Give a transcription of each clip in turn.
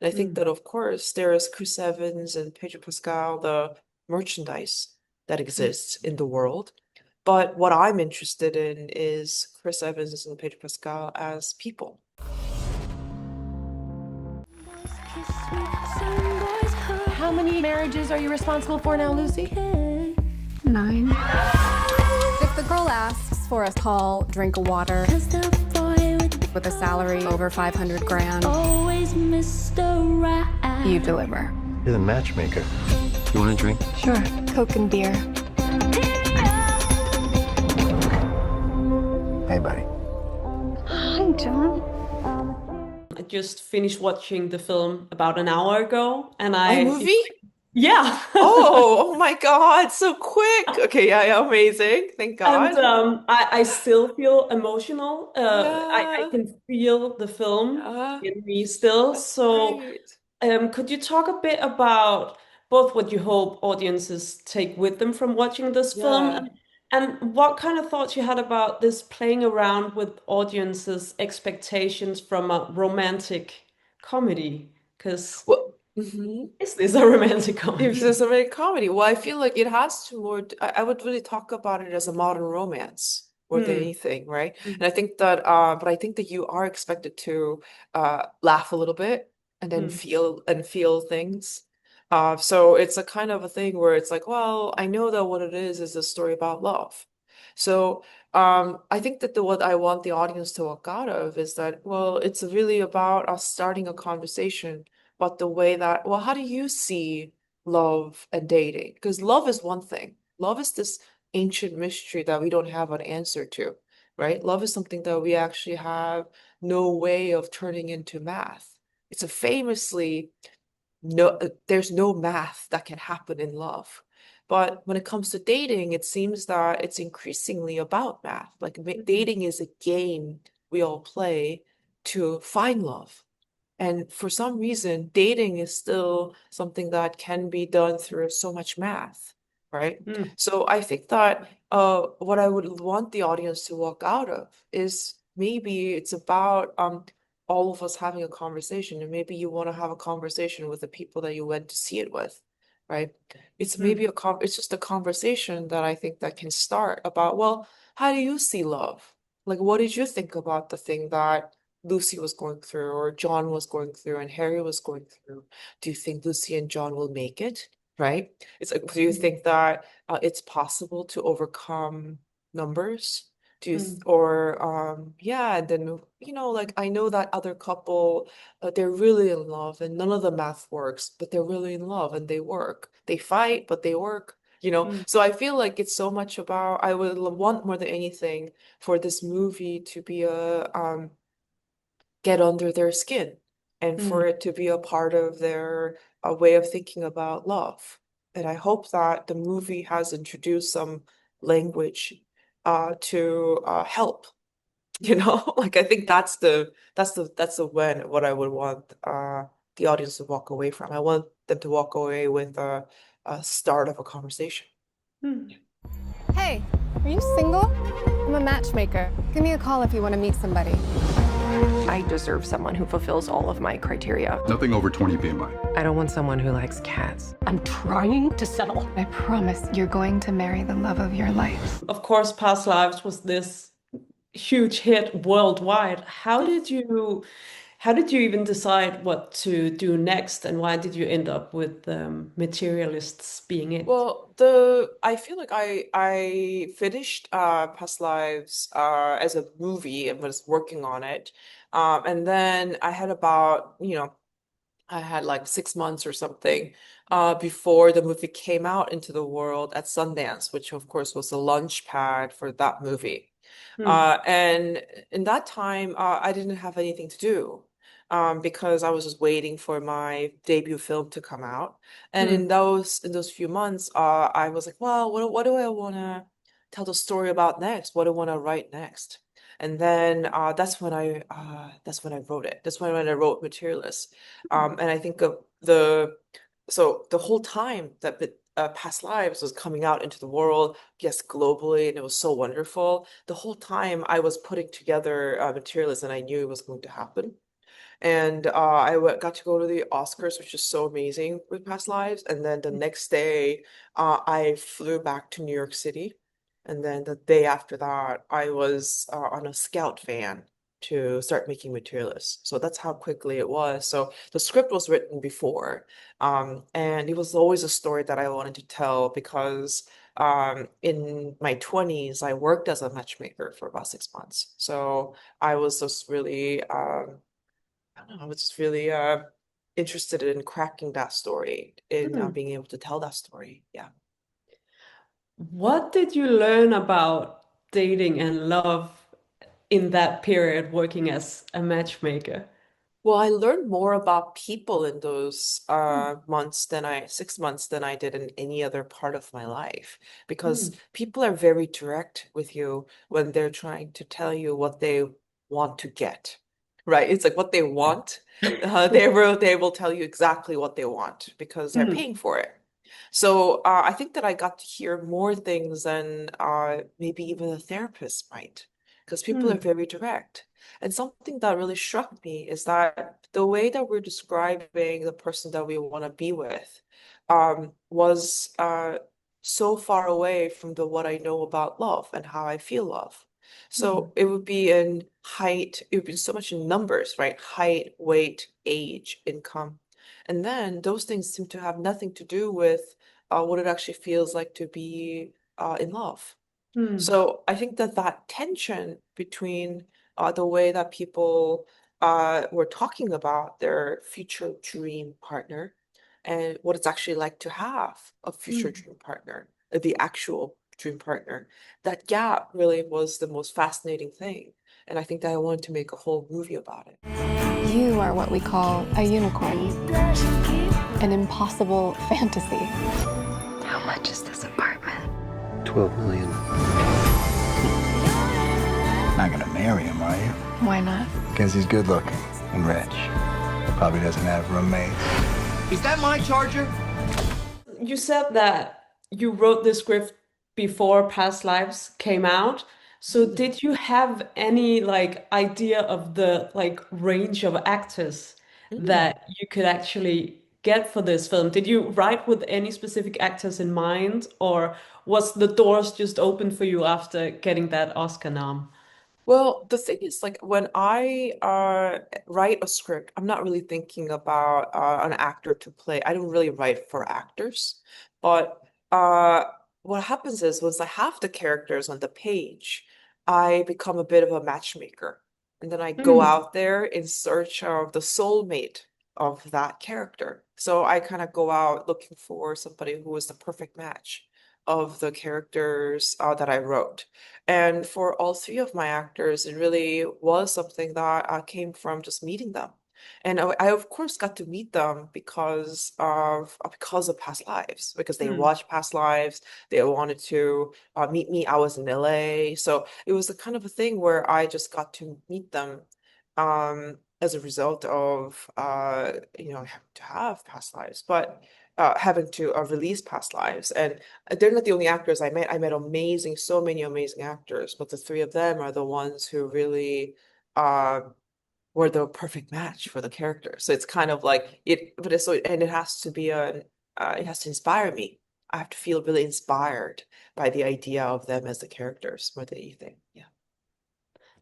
And I think Mm. that, of course, there is Chris Evans and Pedro Pascal, the merchandise that Mm. exists in the world. But what I'm interested in is Chris Evans and Pedro Pascal as people. How many marriages are you responsible for now, Lucy? 9. If the girl asks for a call, drink of water, with a salary over 500 grand, you deliver. You're the matchmaker. You want a drink? Sure. Coke and beer. Hey, buddy. Hi, John. I just finished watching the film about an hour ago, and A movie? yeah. Oh, oh my God, so quick. Okay, yeah, yeah, amazing. Thank And God. I still feel emotional. I Yeah, can feel the film yeah, in me still. that's So, great. could you talk a bit about both what you hope audiences take with them from watching this film, Yeah. and what kind of thoughts you had about this playing around with audiences' expectations from a romantic comedy? Because Well, mhm. is this a romantic If comedy? there's a very comedy, well, I feel like it has to more. I would really talk about it as a modern romance more than Mm, anything, right? And mm, I think that, but I think that you are expected to laugh a little bit and then mm, feel things. So it's a kind of a thing where it's like, well, I know that what it is a story about love. So I think that what I want the audience to walk out of is that, well, it's really about us starting a conversation about the way that, well, how do you see love and dating? Because love is one thing. Love is this ancient mystery that we don't have an answer to, right? Love is something that we actually have no way of turning into math. It's a famously there's no math that can happen in love. But when it comes to dating, it seems that it's increasingly about math. Like mm, dating is a game we all play to find love. And for some reason, dating is still something that can be done through so much math, right? mm, So I think that what I would want the audience to walk out of is maybe it's about all of us having a conversation, and maybe you want to have a conversation with the people that you went to see it with, right? It's maybe mm, it's just a conversation that I think that can start about, well, how do you see love? Like, what did you think about the thing that Lucy was going through, or John was going through, and Harry was going through? Do you think Lucy and John will make it? Right? It's like, do you mm, think that it's possible to overcome numbers? mm, Or yeah, and then like I know that other couple, they're really in love, and none of the math works, but they're really in love and they work. They fight, but they work. mm, So I feel like it's so much about, I would want more than anything for this movie to be a get under their skin, and for mm. it to be a part of their way of thinking about love. And I hope that the movie has introduced some language to help, like I think that's the when what I would want the audience to walk away from. I want them to walk away with a start of a conversation. Mm. Hey, are you single? I'm a matchmaker. Give me a call if you want to meet somebody. I deserve someone who fulfills all of my criteria. Nothing over 20 BMI. I don't want someone who likes cats. I'm trying to settle. I promise you're going to marry the love of your life. Of course, Past Lives was this huge hit worldwide. How did you even decide what to do next, and why did you end up with Materialists being it? Well, I feel like I finished Past Lives as a movie and was working on it. And then I had about, I had like 6 months or something before the movie came out into the world at Sundance, which of course was the launch pad for that movie. Hmm. And in that time, I didn't have anything to do because I was just waiting for my debut film to come out. And Hmm. in those few months, I was like, well, what do I want to tell the story about next? What do I want to write next? And then that's when I wrote it. That's when I wrote Materialist. And I think of the whole time that Past Lives was coming out into the world, yes, globally, and it was so wonderful. The whole time I was putting together Materialist, and I knew it was going to happen. And got to go to the Oscars, which is so amazing with Past Lives. And then the next day, I flew back to New York City. And then the day after that, I was on a scout van to start making Materialists. So that's how quickly it was. So the script was written before, and it was always a story that I wanted to tell because in my 20s, I worked as a matchmaker for about 6 months. So I was just really, I don't know, I was just really interested in cracking that story, in Hmm. being able to tell that story. Yeah. What did you learn about dating and love in that period working as a matchmaker? Well, I learned more about people in those Hmm. 6 months than I did in any other part of my life because Hmm. people are very direct with you when they're trying to tell you what they want to get, right? It's like what they want. They will tell you exactly what they want because they're Hmm. paying for it. So I think that I got to hear more things than maybe even a therapist might because people are Hmm. very direct. And something that really struck me is that the way that we're describing the person that we want to be with was so far away from the what I know about love and how I feel love. Hmm. So it would be in height, it would be so much in numbers, right? Height, weight, age, income. And then those things seem to have nothing to do with what it actually feels like to be in love. Hmm. So I think that that tension between the way that people were talking about their future dream partner and what it's actually like to have a future Hmm. dream partner, the actual dream partner, that gap really was the most fascinating thing. And I think that I wanted to make a whole movie about it. You are what we call a unicorn, an impossible fantasy. How much is this apartment? 12 million. Not gonna marry him, are you? Why not? Because he's good looking and rich. Probably doesn't have roommates. Is that my charger? You said that you wrote the script before Past Lives came out. So Mm. did you have any like idea of the like range of actors Mm. that you could actually get for this film? Did you write with any specific actors in mind, or was the doors just open for you after getting that Oscar nom? Well, the thing is, like when I write a script, I'm not really thinking about an actor to play. I don't really write for actors, but uh, what happens is once I have the characters on the page, I become a bit of a matchmaker, and then I go Hmm. out there in search of the soulmate of that character. So I kind of go out looking for somebody who is the perfect match of the characters that I wrote. And for all three of my actors, it really was something that came from just meeting them. And I of course got to meet them because of Past Lives, because they Hmm. watched Past Lives. They wanted to meet me. I was in LA, so it was the kind of a thing where I just got to meet them as a result of having to have Past Lives, but having to release Past Lives. And they're not the only actors I met. I met so many amazing actors, but the three of them are the ones who really uh, were the perfect match for the character. So it's kind of like and it has to be it has to inspire me. I have to feel really inspired by the idea of them as the characters more than anything. Yeah.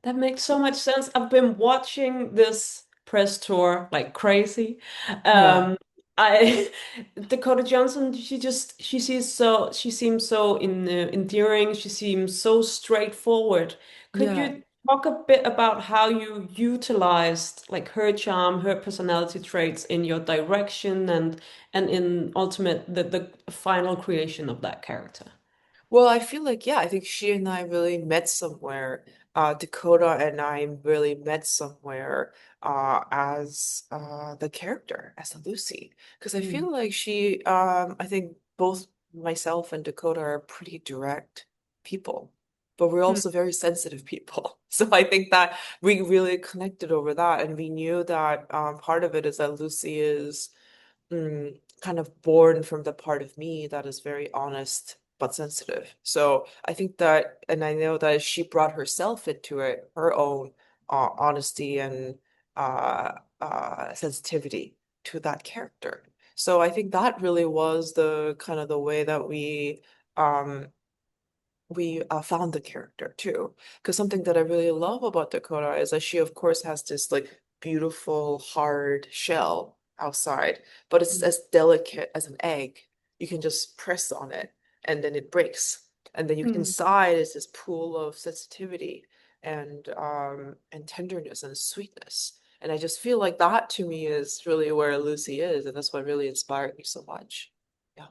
That makes so much sense. I've been watching this press tour like crazy. Yeah. Um, I Dakota Johnson, she seems so endearing. She seems so straightforward. Could Yeah. you talk a bit about how you utilized like her charm, her personality traits in your direction and in ultimate the final creation of that character? Well, I feel like, yeah, I think she and I really met somewhere. Dakota and I really met somewhere as the character, as a Lucy. Because I Mm. feel like I think both myself and Dakota are pretty direct people, but we're Mm. also very sensitive people. So I think that we really connected over that. And we knew that part of it is that Lucy is kind of born from the part of me that is very honest but sensitive. So I think that, and I know that she brought herself into it, her own honesty and sensitivity to that character. So I think that really was the kind of the way that um we found the character too. Because something that I really love about Dakota is that she, of course, has this like beautiful hard shell outside, but it's as delicate as an egg. You can just press on it and then it breaks. And then inside is this pool of sensitivity and tenderness and sweetness. And I just feel like that to me is really where Lucy is, and that's what really inspired me so much. Yeah.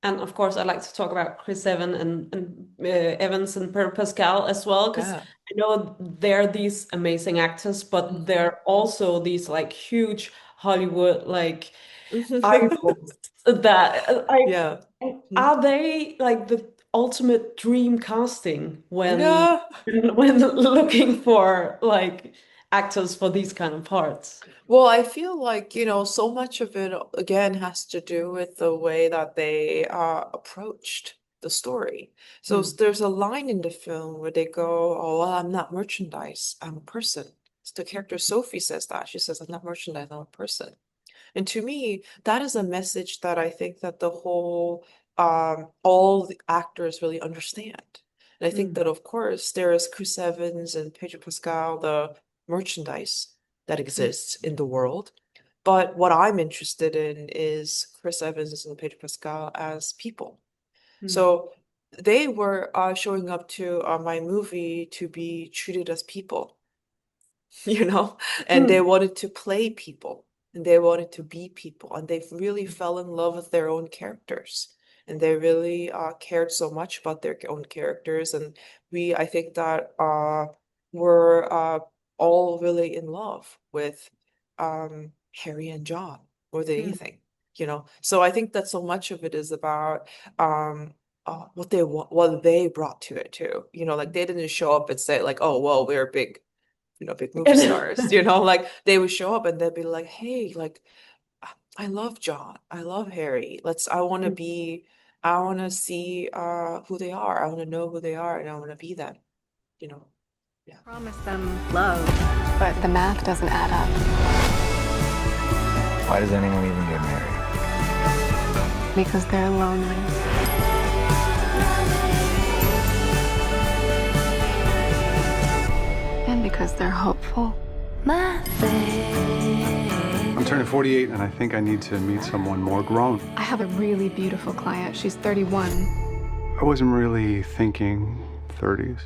And of course, I like to talk about Chris Evans and Evans and Pedro Pascal as well, because Yeah. I know they're these amazing actors, but they're also these like huge Hollywood like idols that like Yeah. are they like the ultimate dream casting when Yeah. when looking for like actors for these kind of parts? Well, I feel like, so much of it again has to do with the way that they approached the story. So there's a line in the film where they go, "Oh, well, I'm not merchandise, I'm a person." So the character Sophie says that. She says, "I'm not merchandise, I'm a person." And to me, that is a message that I think that all the actors really understand. And I think that, of course, there is Chris Evans and Pedro Pascal, the merchandise that exists in the world. But what I'm interested in is Chris Evans and Pedro Pascal as people. So they were showing up to my movie to be treated as people, and they wanted to play people and they wanted to be people and they really fell in love with their own characters and they really cared so much about their own characters. And I think that we're all really in love with Harry and John more than anything, So I think that so much of it is about what they brought to it too. Like they didn't show up and say like, "Oh, well, we're big movie stars," like they would show up and they'd be like, "Hey, like I love John, I love Harry. I want to see who they are. I want to know who they are and I want to be them, Yeah. Promise them love. But the math doesn't add up. Why does anyone even get married? Because they're lonely. And because they're hopeful. I'm turning 48 and I think I need to meet someone more grown. I have a really beautiful client. She's 31. I wasn't really thinking 30s.